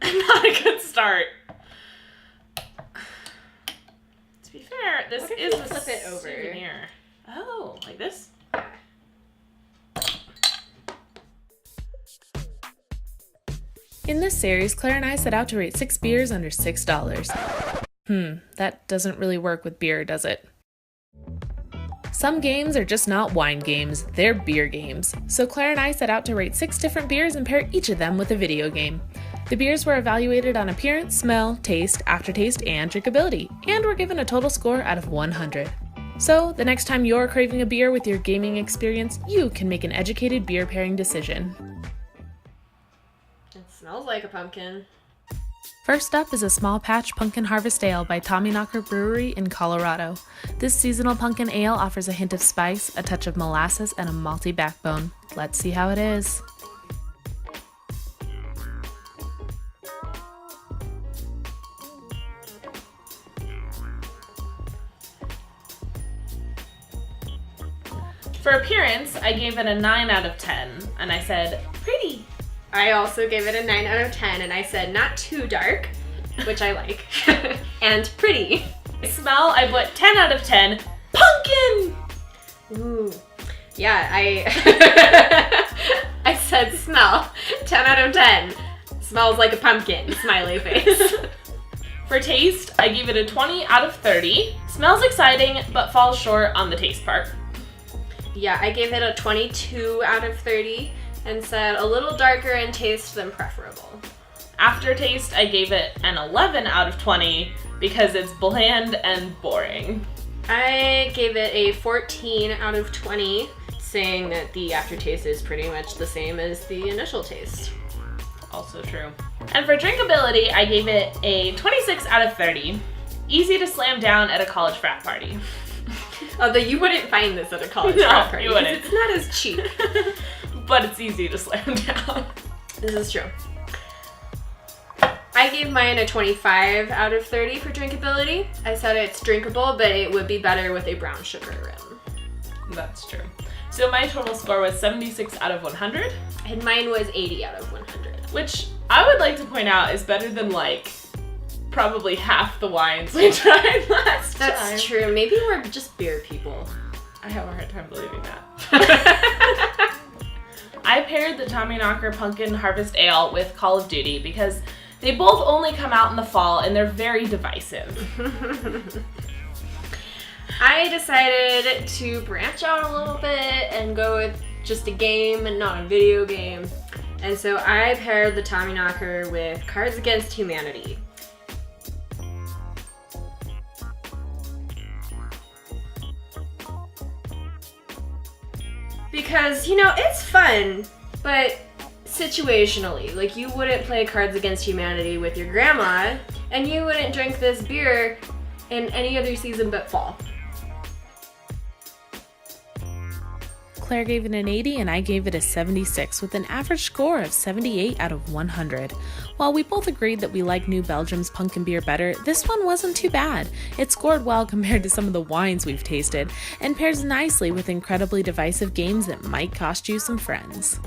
Not a good start. To be fair, this is a flip it over. souvenir. Oh, like this? Yeah. In this series, Claire and I set out to rate 6 beers under $6. That doesn't really work with beer, does it? Some games are just not wine games, they're beer games. So Claire and I set out to rate 6 different beers and pair each of them with a video game. The beers were evaluated on appearance, smell, taste, aftertaste, and drinkability, and were given a total score out of 100. So, the next time you're craving a beer with your gaming experience, you can make an educated beer pairing decision. It smells like a pumpkin. First up is a small patch pumpkin harvest ale by Tommyknocker Brewery in Colorado. This seasonal pumpkin ale offers a hint of spice, a touch of molasses, and a malty backbone. Let's see how it is. For appearance, I gave it a 9 out of 10, and I said, pretty. I also gave it a 9 out of 10, and I said not too dark, which I like, and pretty. Smell, I put 10 out of 10, pumpkin! Ooh. Yeah, I said smell, 10 out of 10. Smells like a pumpkin, smiley face. For taste, I gave it a 20 out of 30. Smells exciting, but falls short on the taste part. Yeah, I gave it a 22 out of 30 and said a little darker in taste than preferable. Aftertaste, I gave it an 11 out of 20 because it's bland and boring. I gave it a 14 out of 20, saying that the aftertaste is pretty much the same as the initial taste. Also true. And for drinkability, I gave it a 26 out of 30. Easy to slam down at a college frat party. Although you wouldn't find this at a college No, frat party you wouldn't. because it's not as cheap. But it's easy to slam down. This is true. I gave mine a 25 out of 30 for drinkability. I said it's drinkable, but it would be better with a brown sugar rim. That's true. So my total score was 76 out of 100. And mine was 80 out of 100. Which I would like to point out is better than like probably half the wines we tried last time. That's true. Maybe we're just beer people. I have a hard time believing that. I paired the Tommyknocker Pumpkin Harvest Ale with Call of Duty because they both only come out in the fall and they're very divisive. I decided to branch out a little bit and go with just a game and not a video game. And so I paired the Tommyknocker with Cards Against Humanity. Because, you know, it's fun, but situationally. Like, you wouldn't play Cards Against Humanity with your grandma, and you wouldn't drink this beer in any other season but fall. Claire gave it an 80 and I gave it a 76 with an average score of 78 out of 100. While we both agreed that we like New Belgium's pumpkin beer better, this one wasn't too bad. It scored well compared to some of the wines we've tasted and pairs nicely with incredibly divisive games that might cost you some friends.